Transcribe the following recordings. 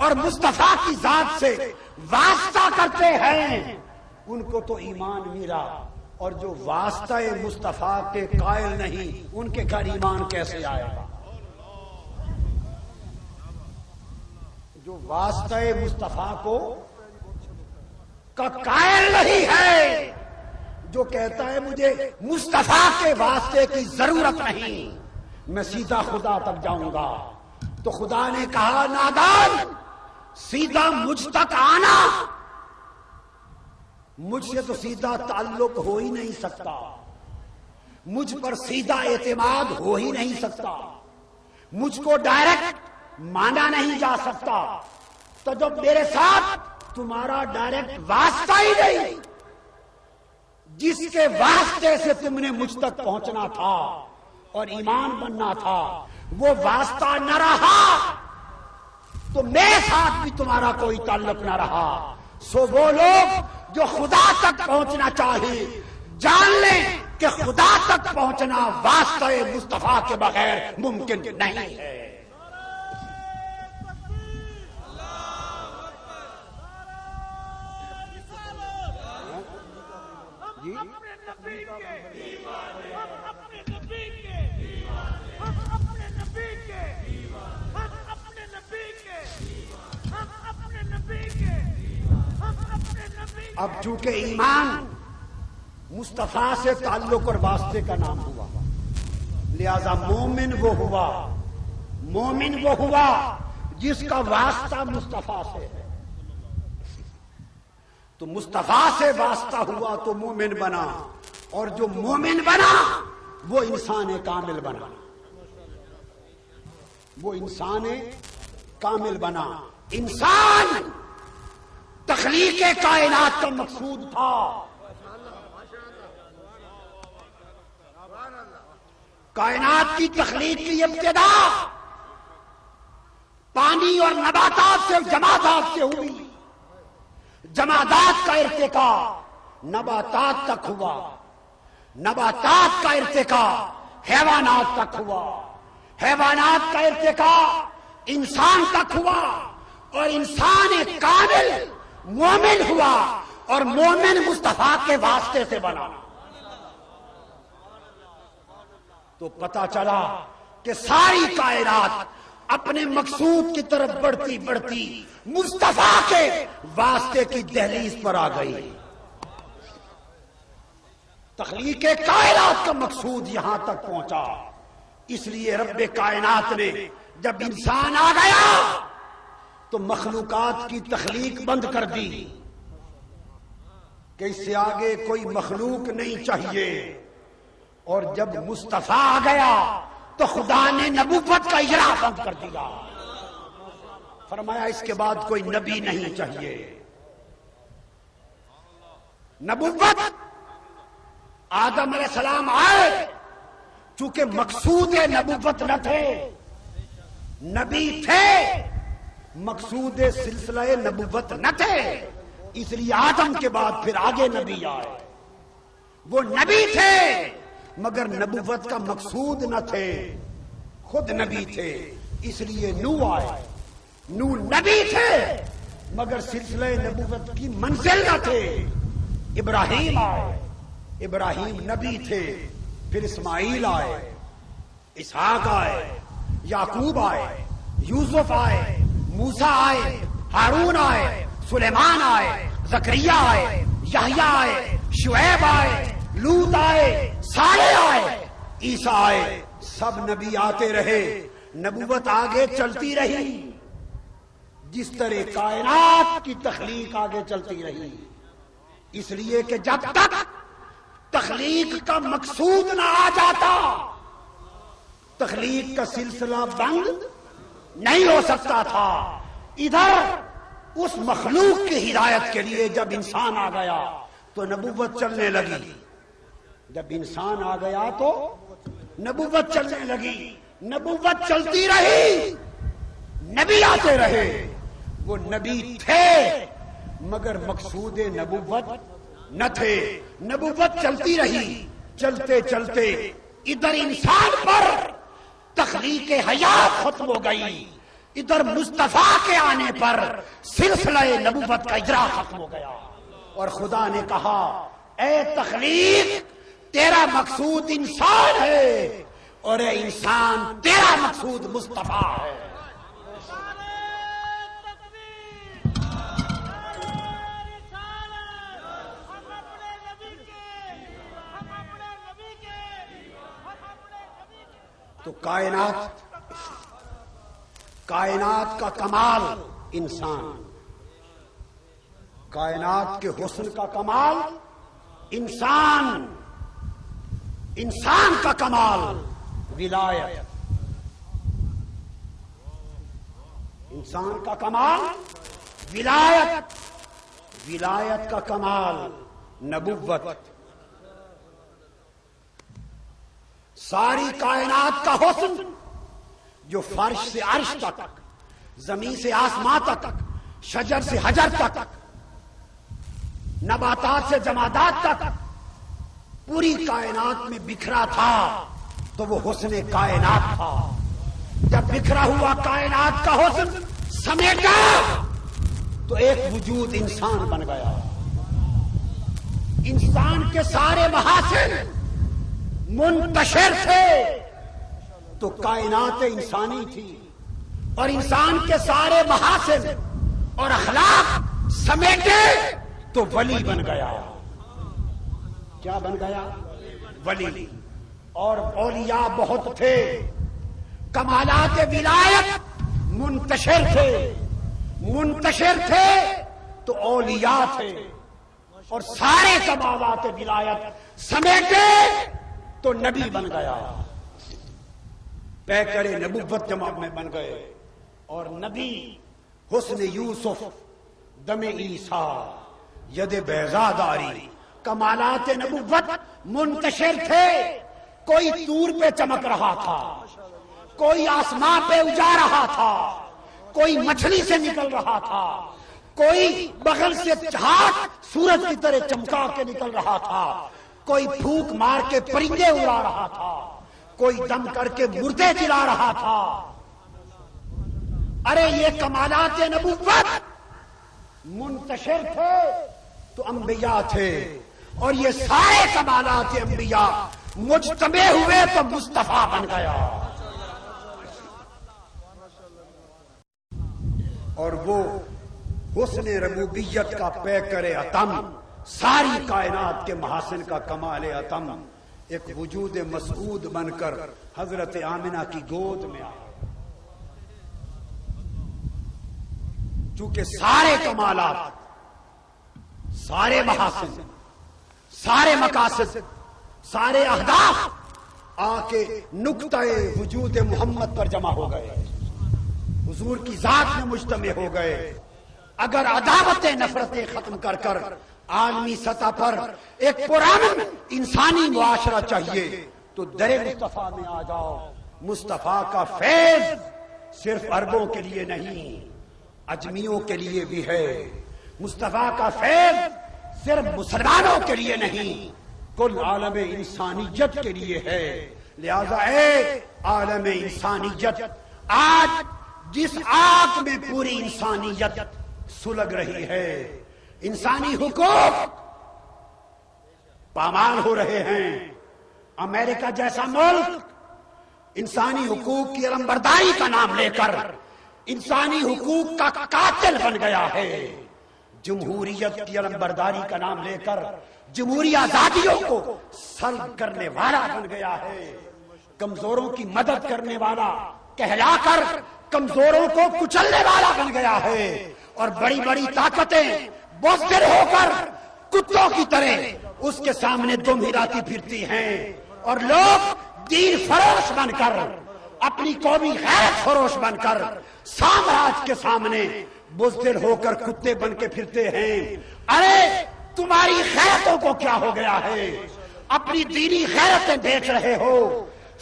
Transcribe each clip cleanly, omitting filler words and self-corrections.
اور مصطفیٰ کی ذات سے واسطہ کرتے ہیں ان کو تو ایمان ملا، اور جو واسطہ مصطفیٰ کے قائل نہیں ان کے گھر ایمان کیسے آئے گا؟ جو واسطہ مصطفیٰ کو کا قائل نہیں ہے، جو کہتا ہے مجھے مصطفیٰ کے واسطے کی ضرورت نہیں، میں سیدھا خدا تک جاؤں گا، تو خدا نے کہا نادان، سیدھا مجھ تک آنا، مجھ سے تو سیدھا تعلق ہو ہی نہیں سکتا، مجھ پر سیدھا اعتماد ہو ہی نہیں سکتا، مجھ کو ڈائریکٹ مانا نہیں جا سکتا، تو جب میرے ساتھ تمہارا ڈائریکٹ واسطہ ہی نہیں، جس کے واسطے سے تم نے مجھ تک پہنچنا تھا اور ایمان بننا تھا، وہ واسطہ نہ رہا تو میرے ساتھ بھی تمہارا کوئی تعلق نہ رہا۔ سو وہ لوگ جو خدا تک پہنچنا چاہے جان لیں کہ خدا تک پہنچنا واسطہ مصطفیٰ کے بغیر ممکن نہیں ہے۔ اب چونکہ ایمان مصطفیٰ سے تعلق اور واسطے کا نام ہوا، لہذا مومن وہ ہوا جس کا واسطہ مصطفیٰ سے ہے، تو مصطفیٰ سے واسطہ ہوا تو مومن بنا، اور جو مومن بنا وہ انسان کامل بنا، وہ انسان کامل بنا۔ انسان تخلیق کائنات کا مقصود تھا، کائنات کی تخلیق کی ابتدا پانی اور نباتات سے جمادات سے ہوئی، جمادات کا ارتقاء نباتات تک ہوا، نباتات کا ارتقاء حیوانات تک ہوا، حیوانات کا ارتقاء انسان تک ہوا، اور انسان کامل مومن ہوا، اور مومن مصطفیٰ کے واسطے سے بنا۔ تو پتہ چلا کہ ساری کائنات اپنے مقصود کی طرف بڑھتی بڑھتی مصطفیٰ کے واسطے کی دہلیز پر آ گئی۔ تخلیق کائنات کا مقصود یہاں تک پہنچا، اس لیے رب کائنات نے جب انسان آ گیا تو مخلوقات کی تخلیق بند کر دی کہ اس سے آگے کوئی مخلوق نہیں چاہیے، اور جب مصطفیٰ آ گیا تو خدا نے نبوت کا اجرا بند کر دیا، فرمایا اس کے بعد کوئی نبی نہیں چاہیے۔ نبوت آدم علیہ السلام آئے، چونکہ مقصود نبوت نہ تھے، نبی تھے، مقصود سلسلہ نبوت نہ تھے، اس لیے آدم کے بعد پھر آگے نبی آئے۔ وہ نبی تھے مگر نبوت کا مقصود نہ تھے، خود نبی تھے، اس لیے نوح آئے۔ نوح نبی تھے مگر سلسلہ نبوت کی منزل نہ تھے۔ ابراہیم آئے، ابراہیم نبی تھے، پھر اسماعیل آئے، اسحاق آئے، یعقوب آئے، یوسف آئے، موسیٰ آئے، ہارون آئے، سلیمان آئے، زکریا آئے، یحییٰ آئے، شعیب آئے، لوط آئے، صالح آئے، عیسیٰ آئے، سب نبی آتے رہے، نبوت آگے چلتی رہی، جس طرح کائنات کی تخلیق آگے چلتی رہی۔ اس لیے کہ جب تک تخلیق کا مقصود نہ آ جاتا تخلیق کا سلسلہ بند نہیں ہو سکتا تھا۔ ادھر اس مخلوق کی ہدایت کے لیے جب انسان آ گیا تو نبوت چلنے لگی، جب انسان آ گیا تو نبوت چلنے لگی، نبوت چلتی رہی، نبی آتے رہے۔ وہ نبی تھے مگر مقصود نبوت نہ تھے، نبوت چلتی رہی، چلتے چلتے ادھر انسان پر تخلیق حیات ختم ہو گئی، ادھر مصطفیٰ کے آنے پر سلسلہ نبوت کا اجرا ختم ہو گیا، اور خدا نے کہا اے تخلیق تیرا مقصود انسان ہے، اور اے انسان تیرا مقصود مصطفیٰ ہے۔ تو کائنات کا کمال انسان، کائنات کے حسن کا کمال انسان، انسان کا کمال ولایت، انسان کا کمال ولایت، ولایت کا کمال نبوت۔ ساری کائنات کا حسن جو فرش سے عرش تک، زمین سے آسمان تک، شجر سے حجر تک، نباتات سے جمادات تک پوری کائنات میں بکھرا تھا، تو وہ حسن کائنات تھا۔ جب بکھرا ہوا کائنات کا حسن سمیٹا تو ایک وجود انسان بن گیا۔ انسان کے سارے محاسن منتشر تھے تو کائنات انسانی تھی، اور انسان کے سارے محاسن اور اخلاق سمیٹے تو ولی بن گیا۔ کیا بن گیا؟ ولی۔ اور اولیاء بہت تھے، کمالات ولایت منتشر تھے تو اولیاء تھے، اور سارے کمالات ولایت سمیٹے تو نبی بن گیا۔ پیکر نبوت جمع میں بن گئے، اور نبی حسن یوسف دم عیسیٰ ید بیضا داری، کمالات نبوت منتشر تھے۔ کوئی طور پہ چمک رہا تھا، کوئی آسمان پہ اجا رہا تھا، کوئی مچھلی سے نکل رہا تھا، کوئی بغل سے ہاتھ سورج کی طرح چمکا کے نکل رہا تھا، کوئی پھونک مار کے پرندے اڑا رہا تھا، کوئی دم کر کے مردے جلا رہا تھا۔ ارے یہ کمالات نبوت منتشر تھے تو انبیاء تھے، اور یہ سارے کمالات انبیاء مجتمع ہوئے تو مصطفیٰ بن گیا۔ اور وہ حسن ربوبیت کا پیکر اتم، ساری کائنات کے محاسن کا کمال اتم، ایک وجود مسعود بن کر حضرت آمنہ کی گود میں آیا۔ چونکہ سارے کمالات، سارے محاسن، سارے مقاصد، سارے اہداف آ کے نقطہ وجود محمد پر جمع ہو گئے، حضور کی ذات میں مجتمع ہو گئے۔ اگر عداوت نفرتیں ختم کر کر عالمی سطح پر ایک پرامن انسانی معاشرہ چاہیے تو در مصطفیٰ میں آ جاؤ۔ مصطفیٰ کا فیض صرف عربوں کے لیے نہیں، اجمیوں کے لیے بھی ہے۔ مصطفیٰ کا فیض صرف مسلمانوں کے لیے نہیں، کل عالم انسانیت کے لیے ہے۔ لہذا اے عالم انسانیت، آج جس آگ میں پوری انسانیت سلگ رہی ہے، انسانی حقوق پامال ہو رہے ہیں۔ امریکہ جیسا ملک انسانی حقوق کی علمبرداری کا نام لے کر انسانی حقوق کا قاتل بن گیا ہے۔ جمہوریت کی علمبرداری کا نام لے کر جمہوری آزادیوں کو سلب کرنے والا بن گیا ہے۔ کمزوروں کی مدد کرنے والا کہلا کر کمزوروں کو کچلنے والا بن گیا ہے، اور بڑی بڑی طاقتیں بزدل ہو کر کتوں کی طرح اس کے سامنے دم ہلاتی پھرتی ہیں، اور لوگ دین فروش بن کر، اپنی قومی غیرت فروش بن کر سامراج کے سامنے بزدل ہو کر کتے بن کے پھرتے ہیں۔ ارے تمہاری غیرتوں کو کیا ہو گیا ہے؟ اپنی دینی غیرتیں بیچ رہے ہو۔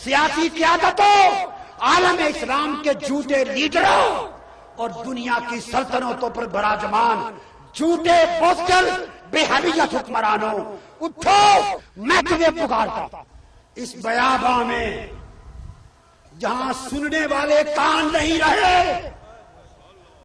سیاسی قیادتوں، عالم اسلام کے جھوٹے لیڈروں اور دنیا کی سلطنتوں پر براجمان جھوٹے بزدل بے حیثیت حکمرانوں، اٹھو، میں تمہیں پکارتا اس بیاباں میں جہاں سننے والے کان نہیں رہے،